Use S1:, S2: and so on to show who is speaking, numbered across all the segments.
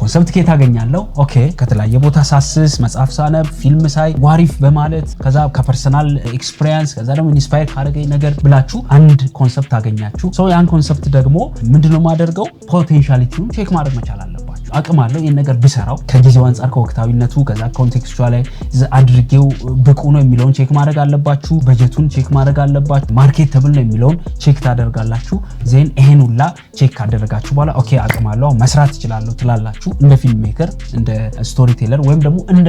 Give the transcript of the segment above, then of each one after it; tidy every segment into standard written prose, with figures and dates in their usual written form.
S1: ኮንሰፕት ከየት አገኛለሁ? ኦኬ ከተለያየ ቦታ ሳስስ መጽሐፍ ሳነብ ፊልም ሳይ ዋሪፍ በማለት ከዛ ከፐርሰናል ኤክስፒሪየንስ ከዛ ደግሞ ኢንስፓየር ካደረገኝ ነገር ብላችሁ አንድ ኮንሰፕት አገኛችሁ ሶ ያን ኮንሰፕት ደግሞ ምንድነው ማደርገው ፖቴንሻሊቲውን ቼክ ማድረግ መቻል አለባችሁ አቅም አለው ይሄን ነገር ብሰራው ከጊዜው አንፃር ከወቅታዊነቱ ከዛ ኮንቴክስቹአል አድርጌው ብቁ ነው የሚለውን ቼክ ማድረግ አለባችሁ በጀቱን ቼክ ማድረግ አለባችሁ ማርኬተብል ነው የሚለውን ቼክ ታደርጋላችሁ ዜን ይሄን ሁላ ቼክ ካደረጋችሁ በኋላ ኦኬ አቅም አለው መስራት ይችላል ትላላችሁ እንደ ፊልም ሜከር እንደ ስቶሪ ቴለር ወይም ደግሞ እንደ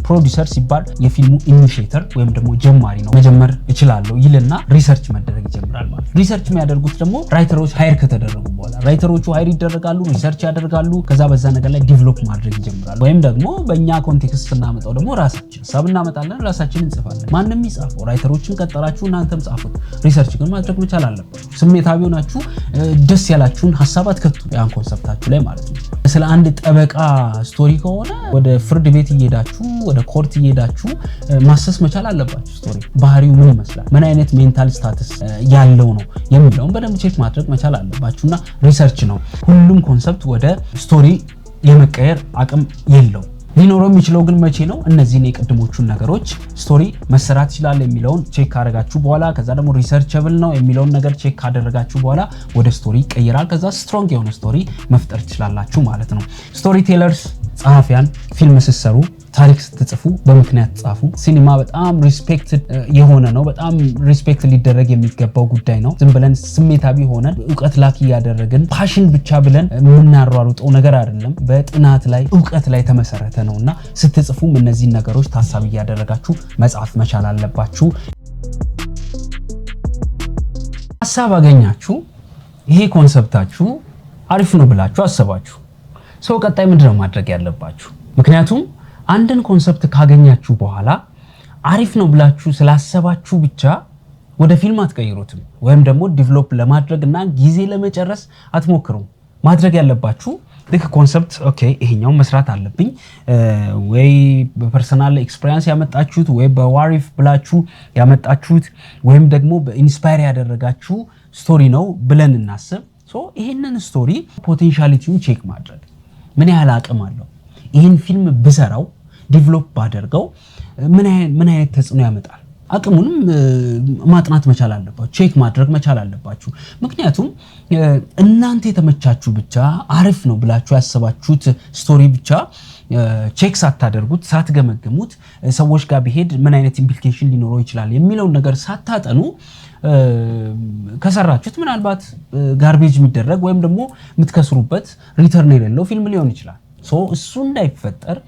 S1: ፕሮዲዩሰር ሲባል የፊልሙ ኢኒሺየተር ወይም ደግሞ ጀማሪ ነው መጀመር ይችላል ይልና ሪሰርች መደረግ ይጀምራል ማለት ሪሰርች የሚያደርጉት ደግሞ ራይተሮች ሃይር ከተደረጉ በኋላ ራይተሮቹ ሃይር ይደረጋሉ ሪሰርች ያደርጋሉ ከዛ በዛ ነገር ላይ ዲቨሎፕ ማድረግ ይጀምራል ወይም ደግሞ በእኛ ኮንቴክስት እናመጣው ደግሞ ራሳችን ሐሳብ እናመጣለን ራሳችን እንጽፋለን ማንንም ይጻፈው ራይተሮችን ቀጠራችሁ እናንተም ጻፉት ሪሰርች ግን ማድረግ መቻል አለባችሁ ስሜታዊ ሆናችሁ ደስ ያላችሁን ሐሳባት ከቱ ያን ኮንሰፕታችሁ ላይ ማለት ነው ስለ አንድ ጠበቃ ስቶሪ ከሆነ ወደ ፍርድ ቤት እየሄዳችሁ ወደ ኮርት እየሄዳችሁ ማሰስ መቻል አለባችሁ ስቶሪ ባህሪው ምን ይመስላል ምን አይነት ሜንታል ስታተስ ያለው ነው የሚለውን በደንብ ቼክ ማድረግ መቻል አለባችሁና ሪሰርች ነው ሁሉም ኮንሰፕት ወደ ስቶሪ የመቀየር አቅም የለው ሊኖረው የሚችለው ግን መቼ ነው እነዚህን የቀድሞቹን ነገሮች ስቶሪ መሰራት ይችላል የሚለውን ቼክ ካደረጋችሁ በኋላ ከዛ ደግሞ ሪሰርቸብል ነው የሚለውን ነገር ቼክ ካደረጋችሁ በኋላ ወደ ስቶሪ ይቀየራል ከዛ ስትሮንግ የሆነ ስቶሪ መፍጠር ትችላላችሁ ማለት ነው ስቶሪ ቴለርስ ጸሐፊያን ፊልም ሲሰሩ ታሪክ ስትጽፉ በምክንያት ጻፉ ሲኒማ በጣም ሪስፔክትድ የሆነ ነው በጣም ሪስፔክት ሊደረግ የሚገባው ጉዳይ ነው ዝም ብለን ስሜታዊ ሆነን ዕውቀት ላኪ ያደረግን ፓሽን ብቻ ብለን ምናሯሩጠው ነገር አይደለም በጥናት ላይ ዕውቀት ላይ ተመሰረተ ነውና ስትጽፉም እነዚህ ነገሮች ታሳቢ ያደረጋችሁ መጻፍ መቻል አለባችሁ ሐሳብ አገኛችሁ ይሄ ኮንሰፕታችሁ አሪፍ ነው ብላችሁ አሰባችሁ ሰው ቀጣይ ምንድነው ማድረግ ያለባችሁ ምክንያቱም አንድን ኮንሰፕት ካገኛችሁ በኋላ አሪፍ ነው ብላችሁ ስላሰባችሁ ብቻ ወደ ፊልም አትቀይሩትም ወይም ደግሞ ዲቨሎፕ ለማድረግና ጊዜ ለመጨረስ አትሞክሩ ማድረግ ያለባችሁ ልክ ኮንሰፕት ኦኬ ይሄኛው መስራት አለብኝ ወይ በፐርሰናል ኤክስፒሪየንስ ያመጣችሁት ወይ በዋሪፍ ብላችሁ ያመጣችሁት ወይም ደግሞ በኢንስፓየር ያደረጋችሁ ስቶሪ ነው ብለን እናስብ ሶ ይሄንን ስቶሪ ፖቴንሻሊቲውን ቼክ ማድረግ ምን ያህል አቅም አለው ይሄን ፊልም ብሰራው ዲቨሎፕ ባደርገው ምን አይነት ተጽዕኖ ያመጣል አቅሙንም ማጥናት መቻል አለባችሁ ቼክ ማድረግ መቻል አለባችሁ ምክንያቱም እናንተ የተመቻችሁ ብቻ አሪፍ ነው ብላችሁ ያሰባችሁት ስቶሪ ብቻ ቼክ ሳታደርጉት ሳትገመግሙት ሰዎች ጋር ቢሄድ ምን አይነት ኢምፕሊኬሽን ሊኖረው ይችላል የሚለው ነገር ሳታጠኑ ከሰራችሁት ምናልባት ጋርቤጅ የሚደረግ ወይም ደግሞ የምትከስሩበት ሪተርን የሌለው ፊልም ሊሆን ይችላል ሶ እሱ እንዳይፈጠር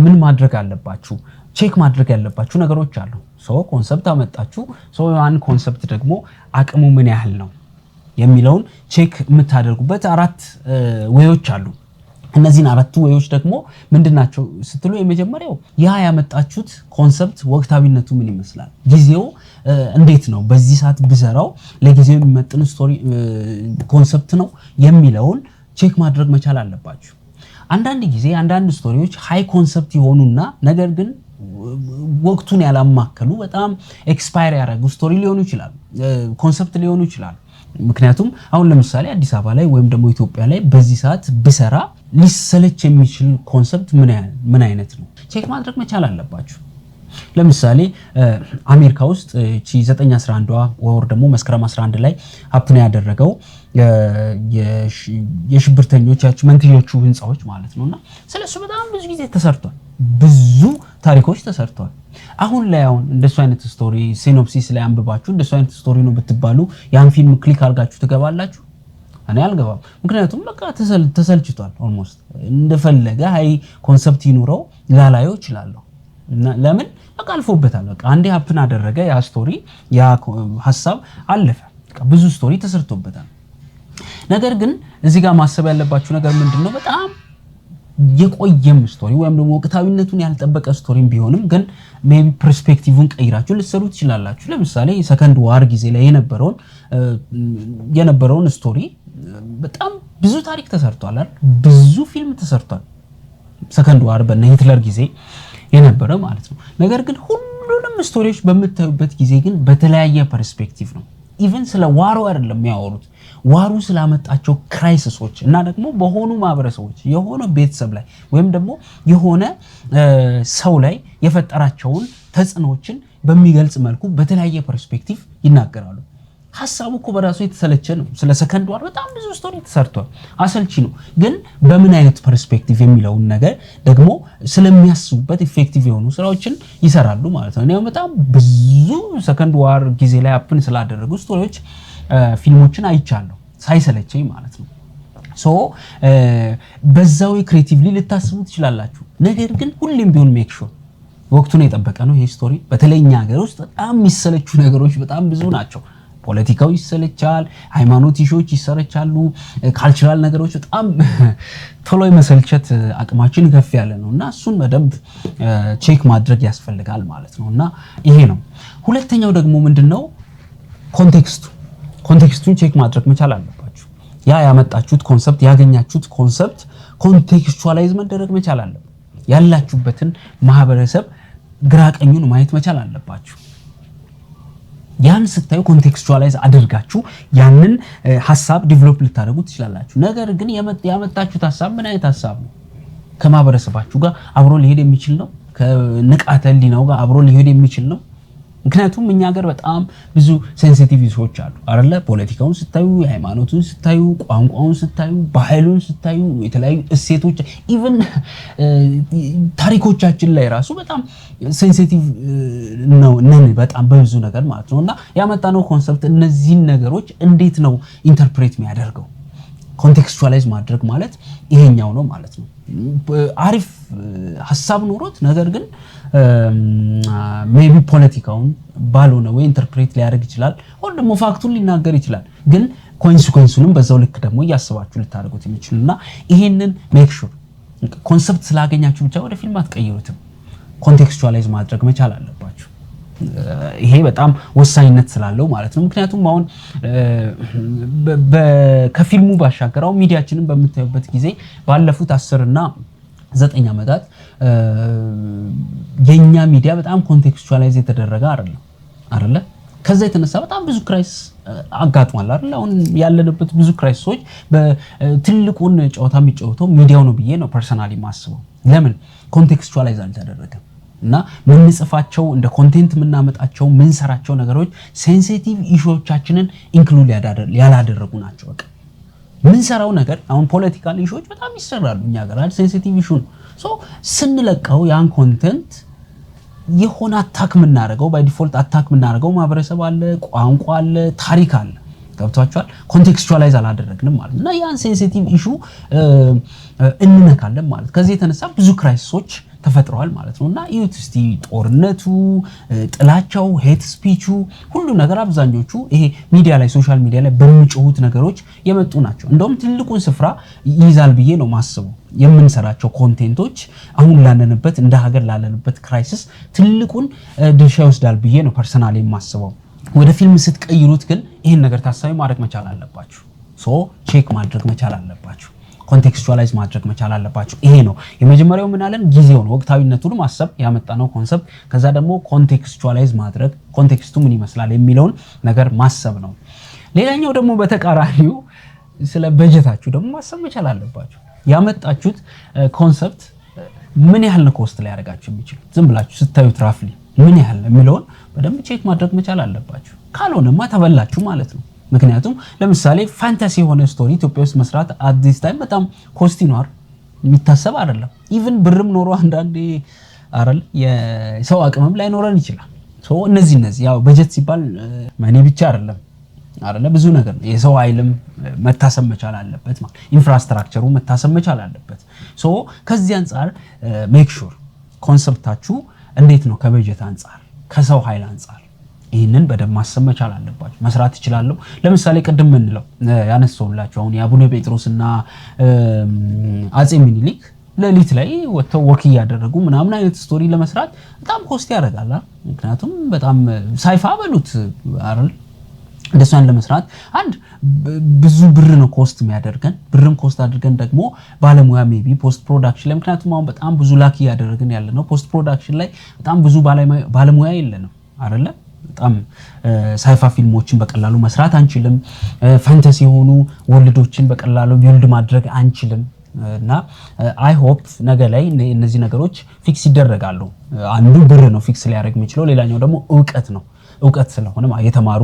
S1: ምን ማድረግ አለባችሁ ቼክ ማድረግ ያለባችሁ ነገሮች አሉ ሶ ኮንሰፕት አመጣችሁ ሶ ያን ኮንሰፕት ደግሞ አቅሙ ምን ያህል ነው የሚለውን ቼክ የምታደርጉበት አራት ዌዮች አሉ እነዚህን አራቱ ዌዮች ደግሞ ምንድናቸው ስትሉ የመጀመሪያው ያ ያመጣችሁት ኮንሰፕት ወቅታዊነቱ ምን ይመስላል ጊዜው እንዴት ነው በዚህ ሰዓት ብሰራው ለጊዜው የሚመጥን ስቶሪ ኮንሰፕት ነው የሚለውን ቼክ ማድረግ መቻል አለባችሁ አንዳንድ ጊዜ አንዳንድ ስቶሪዎች ሃይ ኮንሰፕት ይሆኑና ነገር ግን ወቅቱን ያላማከሉ በጣም ኤክስፓየር ያደረጉ ስቶሪ ሊሆኑ ይችላል ኮንሰፕት ሊሆኑ ይችላል ምክንያቱም አሁን ለምሳሌ አዲስ አበባ ላይ ወይም ደግሞ ኢትዮጵያ ላይ በዚህ ሰዓት ብሰራ ሊሰለች የሚችል ኮንሰፕት ምን አይነት ነው ቼክ ማድረግ መቻል አለባችሁ ለምሳሌ አሜሪካ ውስጥ እቺ 911 ወር ደግሞ መስከረም 11 ላይ ሀፕን ያደረገው የሽብርተኞች መንትዮቹ ህንጻዎች ማለት ነውና ስለሱ በጣም ብዙ ጊዜ ተሰርቷል ብዙ ታሪኮች ተሰርቷል አሁን ላይ እንደሱ አይነት ስቶሪ ሲኖፕሲስ ላይ አንብባችሁ እንደሱ አይነት ስቶሪ ነው ብትባሉ ያን ፊልም ክሊክ አድርጋችሁ ትገባላችሁ እኔ አልገባም ምክንያቱም በቃ ተሰልችቷል ኦልሞስት እንደፈለገ ሃይ ኮንሰፕት ይኑረው ላላየው ይችላል ለምን በቃ አልፎበታል በቃ አንዴ ሀፕን አደረገ ያ ስቶሪ ያ ሐሳብ አለፈ በቃ ብዙ ስቶሪ ተሰርቶበታል ነገር ግን እዚህ ጋር ማሰብ ያለባችሁ ነገር ምንድነው በጣም የቆየም ስቶሪ ወይም ደግሞ ወቅታዊነቱን ያልጠበቀ ስቶሪም ቢሆንም ግን ሜቢ ፐርስፔክቲቭን ቀይራችሁ ልትሰሩት ይችላልላችሁ ለምሳሌ ሰከንድ ዋር ጊዜ ላይ የነበረውን ስቶሪ በጣም ብዙ ታሪክ ተሰርቷል አይደል ብዙ ፊልም ተሰርቷል ሰከንድ ዋር በሂትለር ጊዜ የነበረ ማለት ነው ነገር ግን ሁሉንም ስቶሪዎች በመታዩበት ጊዜ ግን በተለያየ ፐርስፔክቲቭ ነው ኢቭን ስለ ዋሩ አይደለም የሚያወሩት ዋሩ ስላመጣቸው ክራይሲሶች እና ደግሞ በሆኑ ማህበረሰቦች የሆነ ቤተሰብ ላይ ወይም ደግሞ የሆነ ሰው ላይ የፈጠራቸውን ተጽዕኖዎችን በሚገልጽ መልኩ በተለያየ ፐርስፔክቲቭ ይናገራሉ። ሐሳቡ እኮ በራሱ የተሰለቸ ነው። ስለ ሰከንድ ዋር በጣም ብዙ ስቶሪ ተሰርቷል። አሰልቺ ነው፣ ግን በምን አይነት ፐርስፔክቲቭ የሚለውን ነገር ደግሞ ስለሚያስቡበት ኢፌክቲቭ የሆኑ ስራዎችን ይሰራሉ ማለት ነው። እኔው በጣም ብዙ ሰከንድ ዋር ጊዜ ላይ አፕን ስላደረጉ ስቶሪዎች ፊልሞችን አይቻለሁ ሳይሰለቸኝ ማለት ነው። ሶ በዛው ክሬቲቭሊ ልታስቡ ትችላላችሁ። ነገር ግን ሁሌም ቢሆን ሜክ ሹር ወቅቱን የጠበቀ ነው። ይሄ ስቶሪ በተለይኛ ሀገር ውስጥ በጣም የሚሰለቹ ነገሮች በጣም ብዙ ናቸው። ፖለቲካው ይሰለቻል፣ ሃይማኖት ኢሹዎች ይሰለቻሉ፣ ካልቸራል ነገሮች በጣም ቶሎ የመሰልቸት አቅማችን ከፍ ያለ ነውና እሱን በደንብ ቼክ ማድረግ ያስፈልጋል ማለት ነውና ይሄ ነው። ሁለተኛው ደግሞ ምንድነው ኮንቴክስቱን ቼክ ማድረግ መቻል አለባችሁ። ያ ያመጣችሁት ኮንሰፕት ያገኛችሁት ኮንሰፕት ኮንቴክስቹዋላይዝ መደረግ መቻል አለበት። ያላችሁበትን ማህበረሰብ ግራቀኙን ማየት መቻል አለባችሁ። ያን ስታዩ ኮንቴክስቹዋላይዝ አድርጋችሁ ያንን ሐሳብ ዲቨሎፕ ልታደርጉ ትችላላችሁ። ነገር ግን ያመጣችሁት ሐሳብ ምን አይነት ሐሳብ ነው? ከማህበረሰባችሁ ጋር አብሮ ሊሄድ የሚችል ነው? ከንቃተ ህሊናው ጋር አብሮ ሊሄድ የሚችል ነው? ምክንያቱም እኛ ሀገር በጣም ብዙ ሴንሲቲቭ ኢሹዎች አሉ አይደለ? ፖለቲካውን ስታዩ፣ ሃይማኖቱን ስታዩ፣ ቋንቋውን ስታዩ፣ ባህሉን ስታዩ፣ የተለያዩ እሴቶች ኢቭን ታሪኮቻችን ላይ ራሱ በጣም ሴንሲቲቭ ነው በጣም በብዙ ነገር ማለት ነውና ያመጣነው ኮንሰፕት እነዚህን ነገሮች እንዴት ነው ኢንተርፕሬት የሚያደርገው? ኮንቴክስቹዋላይዝ ማድረግ ማለት ይሄኛው ነው ማለት ነው። አሪፍ ሐሳብ ኖሮት ነገር ግን ሜቢ ፖለቲካውን ባልሆነ ወይ ኢንተርፕሬት ሊያደርግ ይችላል፣ ወይ ደግሞ ፋክቱን ሊናገር ይችላል። ግን ኮንሲኩዌንሱንም በዛው ልክ ደግሞ እያስባችሁ ልታደርጉት የሚችሉና ይሄንን ሜክ ሹር ኮንሰፕት ስላገኛችሁ ብቻ ወደ ፊልም አትቀይሩትም። ኮንቴክስቹዋላይዝ ማድረግ መቻል አለባችሁ። ይሄ በጣም ወሳኝነት ስላለው ማለት ነው። ምክንያቱም አሁን ከፊልሙ ባሻገራው ሚዲያችንን በምታዩበት ጊዜ ባለፉት 10 እና 9 ዓመታት የኛ ሚዲያ በጣም ኮንቴክስቹዋላይዝ የተደረገ አይደለ? ከዛ የተነሳ በጣም ብዙ ክራይስ አጋጥሟል አይደል? አሁን ያለንበት ብዙ ክራይሶች በትልቁን ጨዋታ የሚጫወተው ሚዲያው ነው ብዬ ነው ፐርሰናሊ ማስበው። ለምን ኮንቴክስቹዋላይዝ አልተደረገም? እና ምንጽፋቸው እንደ ኮንቴንት ምናመጣቸው ምንሰራቸው ነገሮች ሴንሲቲቭ ኢሹዎቻችንን ኢንክሉድ ያላደረጉ ናቸው። በቃ ምንሰራው ነገር አሁን ፖለቲካል ኢሹዎች በጣም ይሰራሉ እኛ ጋር አይደል? ሴንሲቲቭ ኢሹ ነው። ሶ ስንለቀው ያን ኮንቴንት የሆነ አታክ ምናደርገው ባይ ዲፎልት አታክ ምናደርገው ማህበረሰብ አለ፣ ቋንቋ አለ፣ ታሪክ አለ። ገብቷችኋል? ኮንቴክስቹዋላይዝ አላደረግንም ማለት እና ያን ሴንሲቲቭ ኢሹ እንነካለን ማለት። ከዚህ የተነሳ ብዙ ክራይሲሶች ተፈጥረዋል ማለት ነውና እዩት እስቲ ጦርነቱ፣ ጥላቻው፣ ሄት ስፒቹ ሁሉ ነገር አብዛኞቹ ይሄ ሚዲያ ላይ ሶሻል ሚዲያ ላይ በሚጮሁት ነገሮች የመጡ ናቸው። እንደውም ትልቁን ስፍራ ይይዛል ብዬ ነው ማስበው። የምንሰራቸው ኮንቴንቶች አሁን ላለንበት እንደ ሀገር ላለንበት ክራይሲስ ትልቁን ድርሻ ይወስዳል ብዬ ነው ፐርሰናሊ ማስበው። ወደ ፊልም ስትቀይሩት ግን ይሄን ነገር ታሳቢ ማድረግ መቻል አለባችሁ። ሶ ቼክ ማድረግ መቻል አለባችሁ። ኮንቴክስቹዋላይዝ ማድረግ መቻል አለባችሁ። ይሄ ነው የመጀመሪያው ምን አለን ጊዜው ነው ወቅታዊነቱን ማሰብ ያመጣነው ኮንሰፕት። ከዛ ደግሞ ኮንቴክስቹዋላይዝ ማድረግ ኮንቴክስቱ ምን ይመስላል የሚለውን ነገር ማሰብ ነው። ሌላኛው ደግሞ በተቃራኒው ስለ በጀታችሁ ደግሞ ማሰብ መቻል አለባችሁ። ያመጣችሁት ኮንሰፕት ምን ያህል ነው ኮስት ላይ ያደርጋችሁ የሚችል ዝም ብላችሁ ስታዩት ራፍሊ ምን ያህል ነው የሚለውን በደንብ ቼክ ማድረግ መቻል አለባችሁ። ካልሆነማ ተበላችሁ ማለት ነው። ምክንያቱም ለምሳሌ ፋንታሲ የሆነ ስቶሪ ኢትዮጵያ ውስጥ መስራት አት ዲስ ታይም በጣም ኮስት ይኖር የሚታሰብ አይደለም። ኢቭን ብርም ኖሮ አንዳንዴ አይደል የሰው አቅምም ላይ ኖረን ይችላል። ሶ እነዚህ ያው በጀት ሲባል ማኔ ብቻ አይደለም ብዙ ነገር ነው። የሰው ኃይልም መታሰብ መቻል አለበት ማለት ኢንፍራስትራክቸሩ መታሰብ መቻል አለበት። ሶ ከዚህ አንፃር ሜክ ሹር ኮንሰፕታችሁ እንዴት ነው ከበጀት አንፃር ከሰው ኃይል አንፃር ይሄንን በደንብ ማሰብ መቻል አለባችሁ። መስራት ይችላል። ለምሳሌ ቅድም ምንለው ያነሳውላችሁ አሁን የአቡነ ጴጥሮስና አጼ ሚኒሊክ ለሊት ላይ ወጥተው ወክ ያደረጉ ምናምን አይነት ስቶሪ ለመስራት በጣም ኮስት ያደርጋል። ምክንያቱም በጣም ሳይፋ በሉት አይደል እንደሷን ለመስራት አንድ ብዙ ብር ነው ኮስት የሚያደርገን። ብርም ኮስት አድርገን ደግሞ ባለሙያ ሜቢ ፖስት ፕሮዳክሽን ላይ ምክንያቱም አሁን በጣም ብዙ ላኪ ያደረግን ያለ ነው ፖስት ፕሮዳክሽን ላይ በጣም ብዙ ባለሙያ የለንም አይደል? በጣም ሳይፋ ፊልሞችን በቀላሉ መስራት አንችልም ፋንታሲ የሆኑ ወርልዶችን በቀላሉ ቢልድ ማድረግ አንችልም እና አይ ሆፕ ነገ ላይ እነዚህ ነገሮች ፊክስ ይደረጋሉ አንዱ ብር ነው ፊክስ ሊያደርግ የሚችለው ሌላኛው ደግሞ እውቀት ስለሆነ የተማሩ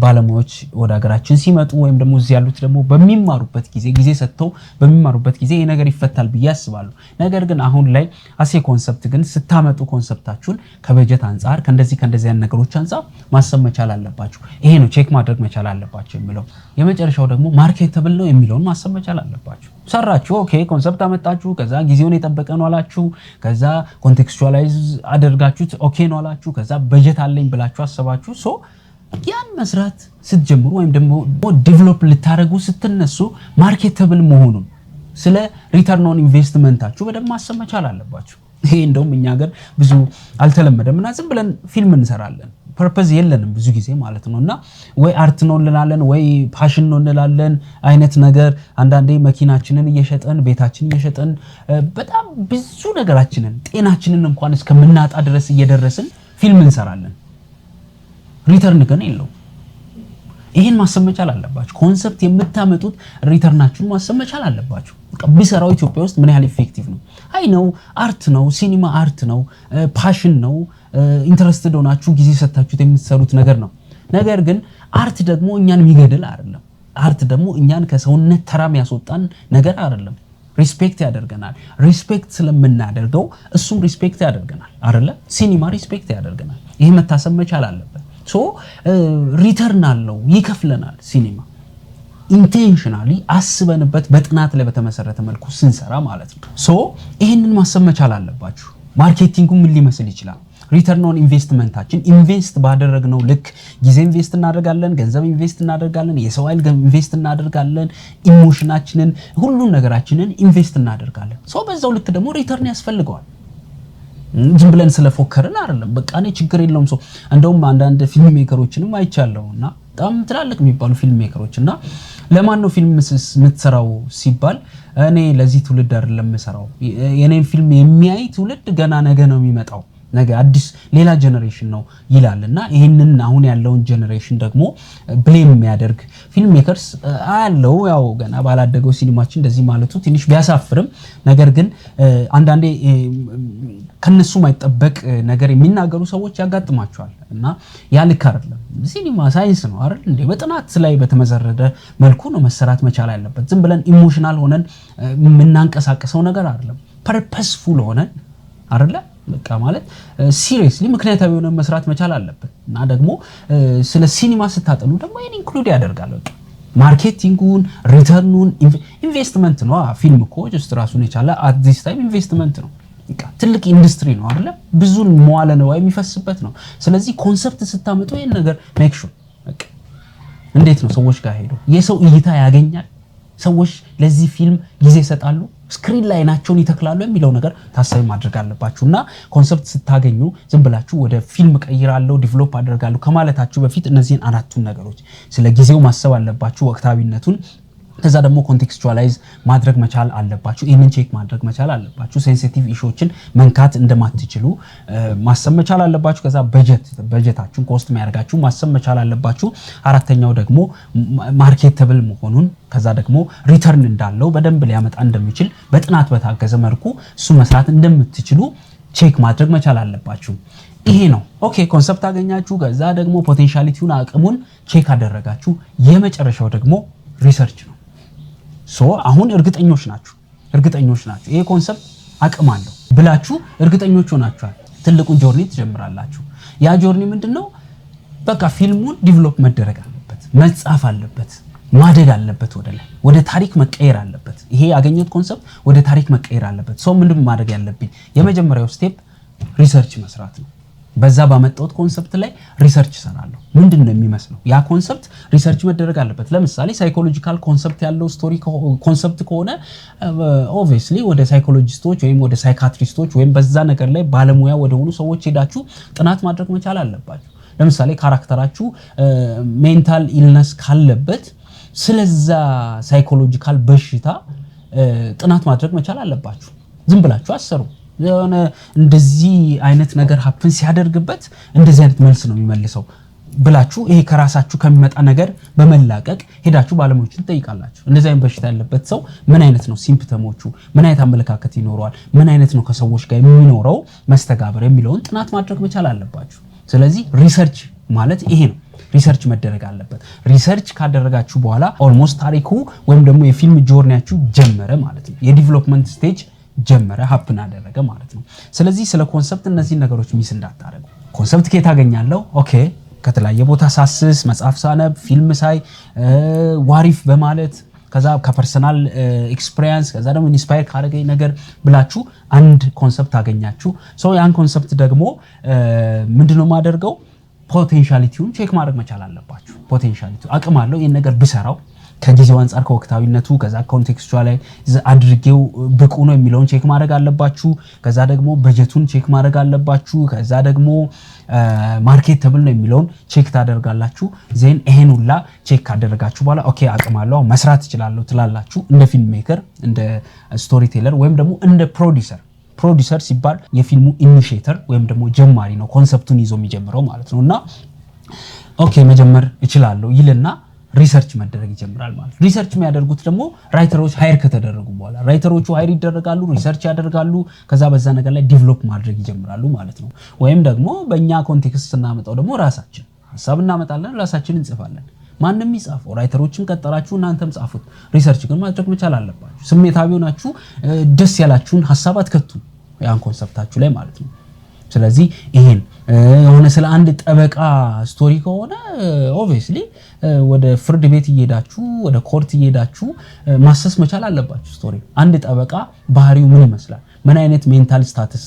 S1: ባለሙያዎች ወደ ሀገራችን ሲመጡ ወይም ደግሞ እዚህ ያሉት ደግሞ በሚማሩበት ጊዜ ሰጥተው በሚማሩበት ጊዜ ይሄ ነገር ይፈታል ብዬ አስባለሁ ነገር ግን አሁን ላይ አሴ ኮንሰፕት ግን ስታመጡ ኮንሰፕታችሁን ከበጀት አንፃር ከእንደዚህ ያን ነገሮች አንፃር ማሰብ መቻል አለባችሁ ይሄ ነው ቼክ ማድረግ መቻል አለባችሁ የሚለው የመጨረሻው ደግሞ ማርኬተብል ነው የሚለውን ማሰብ መቻል አለባችሁ ሰራችሁ ኦኬ ኮንሰፕት አመጣችሁ ከዛ ጊዜውን የጠበቀ ነው አላችሁ ከዛ ኮንቴክስቹአላይዝ አደርጋችሁት ኦኬ ነው አላችሁ ከዛ በጀት አለኝ ብላችሁ አሰባችሁ ሶ ያን መስራት ስትጀምሩ ወይም ደግሞ ዴቨሎፕ ልታረጉ ስትነሱ ማርኬተብል መሆኑን ስለ ሪተርን ኦን ኢንቨስትመንታችሁ በደንብ ማሰብ መቻል አለባችሁ ይሄ እንደውም እኛ ሀገር ብዙ አልተለመደምና ዝም ብለን ፊልም እንሰራለን ፐርፐዝ የለንም ብዙ ጊዜ ማለት ነውና ወይ አርት ነው እንላለን ወይ ፓሽን ነው እንላለን አይነት ነገር አንዳንዴ መኪናችንን እየሸጠን ቤታችንን እየሸጠን በጣም ብዙ ነገራችንን ጤናችንን እንኳን እስከምናጣ ድረስ እየደረስን ፊልም እንሰራለን ሪተርን ግን የለው ይሄን ማሰብ መቻል አለባችሁ ኮንሰፕት የምታመጡት ሪተርናችሁን ማሰብ መቻል አለባችሁ ቢሰራው ኢትዮጵያ ውስጥ ምን ያህል ኢፌክቲቭ ነው አይ ነው አርት ነው ሲኒማ አርት ነው ፓሽን ነው ኢንተረስትድ ሆናችሁ ጊዜ ሰጣችሁት የምትሰሩት ነገር ነው ነገር ግን አርት ደግሞ እኛን የሚገድል አይደለም አርት ደግሞ እኛን ከሰውነት ተራም ያስወጣን ነገር አይደለም ሪስፔክት ያደርገናል ሪስፔክት ስለምናደርገው እሱም ሪስፔክት ያደርገናል አይደለ ሲኒማ ሪስፔክት ያደርገናል ይሄ መታሰብ መቻል አለበት ሶ ሪተርን አለው ይከፍለናል ሲኒማ ኢንቴንሽናሊ አስበንበት በጥናት ላይ በተመሰረተ መልኩ ስንሰራ ማለት ነው ሶ ይሄንን ማሰብ መቻል አለባችሁ ማርኬቲንጉ ምን ሊመስል ይችላል ሪተርን ኦን ኢንቨስትመንታችን ኢንቨስት ባደረግነው ልክ ጊዜ ኢንቨስት እናደርጋለን ገንዘብ ኢንቨስት እናደርጋለን የሰው ኃይል ኢንቨስት እናደርጋለን ኢሞሽናችንን ሁሉን ነገራችንን ኢንቨስት እናደርጋለን ሶ በዛው ልክ ደግሞ ሪተርን ያስፈልገዋል ዝም ብለን ስለፎከርን አይደለም በቃ እኔ ችግር የለውም ሶ እንደውም አንዳንድ ፊልም ሜከሮችንም አይቻለውና በጣም ትላልቅ የሚባሉ ፊልም ሜከሮችና ለማን ነው ፊልም የምትሰራው ሲባል እኔ ለዚህ ትውልድ አይደለም የምሰራው የኔን ፊልም የሚያይ ትውልድ ገና ነገ ነው የሚመጣው ነገ አዲስ ሌላ ጄነሬሽን ነው ይላልና ይሄንን አሁን ያለውን ጄነሬሽን ደግሞ ብሌም የሚያደርግ ፊልም ሜከርስ አለው ያው ገና ባላደገው ሲኒማችን እንደዚህ ማለቱ ትንሽ ቢያሳፍርም ነገር ግን አንዳንዴ ከነሱ ማይጠበቅ ነገር የሚናገሩ ሰዎች ያጋጥማቸዋል እና ያ ልክ አይደለም ሲኒማ ሳይንስ ነው አይደል እንዴ በጥናት ላይ በተመሰረተ መልኩ ነው መሰራት መቻል ያለበት ዝም ብለን ኢሞሽናል ሆነን የምናንቀሳቀሰው ነገር አይደለም ፐርፐስፉል ሆነን አይደለ በቃ ማለት ሲሪየስሊ ምክንያታዊ ሆነ መስራት መቻል አለበት እና ደግሞ ስለ ሲኒማ ስታጠኑ ደግሞ ይሄን ኢንክሉድ ያደርጋል በቃ ማርኬቲንጉን ሪተርኑን ኢንቨስትመንት ነው ፊልም እኮ ጀስት ራሱን የቻለ አት ዲስ ታይም ኢንቨስትመንት ነው በቃ ትልቅ ኢንዱስትሪ ነው አይደለ ብዙ መዋለ ንዋይ የሚፈስበት ነው ስለዚህ ኮንሰፕት ስታመጡ ይሄን ነገር ሜክ ሹር በቃ እንዴት ነው ሰዎች ጋር ሄዶ የሰው እይታ ያገኛል ሰዎች ለዚህ ፊልም ጊዜ ይሰጣሉ ስክሪን ላይ ናቸውን ይተክላሉ የሚለው ነገር ታሳቢ ማድረግ አለባችሁና ኮንሰፕት ስታገኙ ዝም ብላችሁ ወደ ፊልም ቀይራለሁ ዲቨሎፕ አደርጋለሁ ከማለታችሁ በፊት እነዚህን አራቱን ነገሮች ስለ ጊዜው ማሰብ አለባችሁ ወቅታዊነቱን ከዛ ደግሞ ኮንቴክስቹአላይዝ ማድረግ መቻል አለባችሁ ኢቨን ቼክ ማድረግ መቻል አለባችሁ ሴንሲቲቭ ኢሹዎችን መንካት እንደማትችሉ ማሰብ መቻል አለባችሁ ከዛ በጀታችሁን ኮስት የሚያደርጋችሁ ማሰብ መቻል አለባችሁ አራተኛው ደግሞ ማርኬተብል መሆኑን ከዛ ደግሞ ሪተርን እንዳለው በደንብ ሊያመጣ እንደሚችል በጥናት በታገዘ መልኩ እሱ መስራት እንደምትችሉ ቼክ ማድረግ መቻል አለባችሁ ይሄ ነው ኦኬ ኮንሰፕት አገኛችሁ ከዛ ደግሞ ፖቴንሻሊቲውን አቅሙን ቼክ አደረጋችሁ የመጨረሻው ደግሞ ሪሰርች ነው ሶ አሁን እርግጠኞች ናችሁ ይሄ ኮንሰፕት አቅም አለው ብላችሁ እርግጠኞች ሆናችኋል ትልቁን ጆርኒ ትጀምራላችሁ ያ ጆርኒ ምንድነው በቃ ፊልሙን ዲቨሎፕ መደረግ አለበት መጻፍ አለበት ማደግ አለበት ወደ ታሪክ መቀየር አለበት ይሄ ያገኘሁት ኮንሰፕት ወደ ታሪክ መቀየር አለበት ሶ ምንድነው ማድረግ ያለብኝ የመጀመሪያው ስቴፕ ሪሰርች መስራት ነው በዛ ባመጣሁት ኮንሰፕት ላይ ሪሰርች ሰራለሁ ምንድነው የሚመስለው ያ ኮንሰፕት ሪሰርች መደረግ አለበት ለምሳሌ ሳይኮሎጂካል ኮንሰፕት ያለው ስቶሪ ኮንሰፕት ከሆነ ኦብቪየስሊ ወደ ሳይኮሎጂስቶች ወይም ወደ ሳይካትሪስቶች ወይም በዛ ነገር ላይ ባለሙያ ወደ ሆኑ ሰዎች ሄዳችሁ ጥናት ማድረግ መቻል አለባችሁ ለምሳሌ ካራክተራችሁ ሜንታል ኢልነስ ካለበት ስለዛ ሳይኮሎጂካል በሽታ ጥናት ማድረግ መቻል አለባችሁ ዝም ብላችሁ አሰሩ የሆነ እንደዚህ አይነት ነገር ሀፕን ሲያደርግበት እንደዚህ አይነት መልስ ነው የሚመልሰው ብላችሁ ይሄ ከራሳችሁ ከሚመጣ ነገር በመላቀቅ ሄዳችሁ ባለሙያዎችን ጠይቃላችሁ። እንደዚህ አይነት በሽታ ያለበት ሰው ምን አይነት ነው ሲምፕተሞቹ፣ ምን አይነት አመለካከት ይኖረዋል፣ ምን አይነት ነው ከሰዎች ጋር የሚኖረው መስተጋብር የሚለውን ጥናት ማድረግ መቻል አለባችሁ። ስለዚህ ሪሰርች ማለት ይሄ ነው። ሪሰርች መደረግ አለበት። ሪሰርች ካደረጋችሁ በኋላ ኦልሞስት ታሪኩ ወይም ደግሞ የፊልም ጆርኒያችሁ ጀመረ ማለት ነው። የዲቨሎፕመንት ስቴጅ ጀመረ፣ ሀፕን አደረገ ማለት ነው። ስለዚህ ስለ ኮንሰፕት እነዚህ ነገሮች ሚስ እንዳታረጉ። ኮንሰፕት ከየት አገኛለሁ? ኦኬ ከተለያየ ቦታ ሳስስ፣ መጽሐፍ ሳነብ፣ ፊልም ሳይ፣ ዋሪፍ በማለት ከዛ ከፐርሰናል ኤክስፒሪየንስ ከዛ ደግሞ ኢንስፓየር ካደረገኝ ነገር ብላችሁ አንድ ኮንሰፕት አገኛችሁ። ሶ ያን ኮንሰፕት ደግሞ ምንድነው ማደርገው? ፖቴንሻሊቲውን ቼክ ማድረግ መቻል አለባችሁ። ፖቴንሻሊቲ አቅም አለው ይሄን ነገር ብሰራው ከጊዜው አንፃር ከወቅታዊነቱ ከዛ ኮንቴክስቹዋል ላይ አድርጌው ብቁ ነው የሚለውን ቼክ ማድረግ አለባችሁ። ከዛ ደግሞ በጀቱን ቼክ ማድረግ አለባችሁ። ከዛ ደግሞ ማርኬተብል ነው የሚለውን ቼክ ታደርጋላችሁ። ዜን ይሄን ሁላ ቼክ ካደረጋችሁ በኋላ ኦኬ አቅም አለው መስራት እችላለሁ ትላላችሁ። እንደ ፊልም ሜከር፣ እንደ ስቶሪ ቴለር ወይም ደግሞ እንደ ፕሮዲውሰር ሲባል የፊልሙ ኢኒሺየተር ወይም ደግሞ ጀማሪ ነው ኮንሰፕቱን ይዞ የሚጀምረው ማለት ነውና ኦኬ መጀመር እችላለሁ ይልና ሪሰርች መደረግ ይጀምራል ማለት ነው። ሪሰርች የሚያደርጉት ደግሞ ራይተሮች ሃይር ከተደረጉ በኋላ ራይተሮቹ ሃይር ይደረጋሉ፣ ሪሰርች ያደርጋሉ። ከዛ በዛ ነገር ላይ ዲቨሎፕ ማድረግ ይጀምራሉ ማለት ነው። ወይም ደግሞ በእኛ ኮንቴክስት ስናመጣው ደግሞ ራሳችን ሐሳብ እናመጣለን፣ ራሳችን እንጽፋለን። ማንንም ይጻፈው፣ ራይተሮችም ቀጠራችሁ እናንተም ጻፉት። ሪሰርች ግን ማድረግ መቻል አለባችሁ። ስሜታዊ ሆናችሁ ደስ ያላችሁን ሐሳብ አትከቱ ያን ኮንሰፕታችሁ ላይ ማለት ነው። ስለዚህ ይሄን የሆነ ስለ አንድ ጠበቃ ስቶሪ ከሆነ ኦብቪየስሊ ወደ ፍርድ ቤት እየሄዳችሁ ወደ ኮርት እየሄዳችሁ ማሰስ መቻል አለባችሁ። ስቶሪ አንድ ጠበቃ ባህሪው ምን ይመስላል፣ ምን አይነት ሜንታል ስታተስ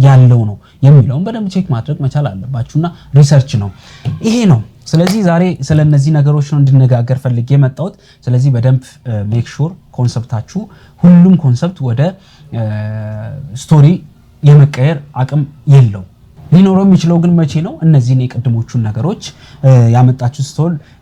S1: ያለው ነው የሚለውን በደንብ ቼክ ማድረግ መቻል አለባችሁና ሪሰርች ነው ይሄ ነው። ስለዚህ ዛሬ ስለነዚህ ነገሮች ነው እንድነጋገር ፈልጌ የመጣሁት። ስለዚህ በደንብ ሜክ ሹር ኮንሰፕታችሁ ሁሉም ኮንሰፕት ወደ ስቶሪ የመቀየር አቅም የለው። ሊኖረው የሚችለው ግን መቼ ነው? እነዚህን የቀድሞቹን ነገሮች ያመጣችሁ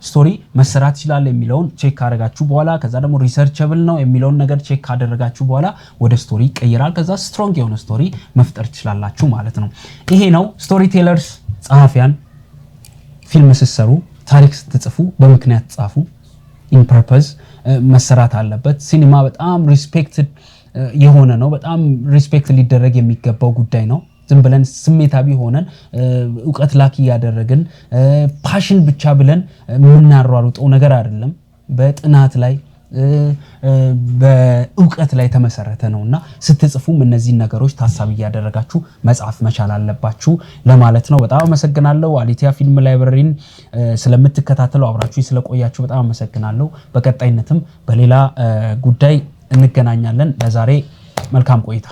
S1: ስቶሪ መሰራት ይችላል የሚለውን ቼክ ካደረጋችሁ በኋላ ከዛ ደግሞ ሪሰርቸብል ነው የሚለውን ነገር ቼክ ካደረጋችሁ በኋላ ወደ ስቶሪ ይቀየራል። ከዛ ስትሮንግ የሆነ ስቶሪ መፍጠር ትችላላችሁ ማለት ነው። ይሄ ነው ስቶሪ ቴለርስ። ጸሐፊያን ፊልም ስትሰሩ ታሪክ ስትጽፉ በምክንያት ጻፉ። ኢን ፐርፐዝ መሰራት አለበት። ሲኒማ በጣም ሪስፔክትድ የሆነ ነው። በጣም ሪስፔክት ሊደረግ የሚገባው ጉዳይ ነው። ዝም ብለን ስሜታዊ ሆነን ዕውቀት ላኪ ያደረግን ፓሽን ብቻ ብለን የምናሯሩጠው ነገር አይደለም። በጥናት ላይ በዕውቀት ላይ ተመሰረተ ነውና ስትጽፉም እነዚህን ነገሮች ታሳቢ ያደረጋችሁ መጻፍ መቻል አለባችሁ ለማለት ነው። በጣም አመሰግናለሁ። አሊቲያ ፊልም ላይብረሪን ስለምትከታተሉ አብራችሁ ስለቆያችሁ በጣም አመሰግናለሁ። በቀጣይነትም በሌላ ጉዳይ እንገናኛለን። ለዛሬ መልካም ቆይታ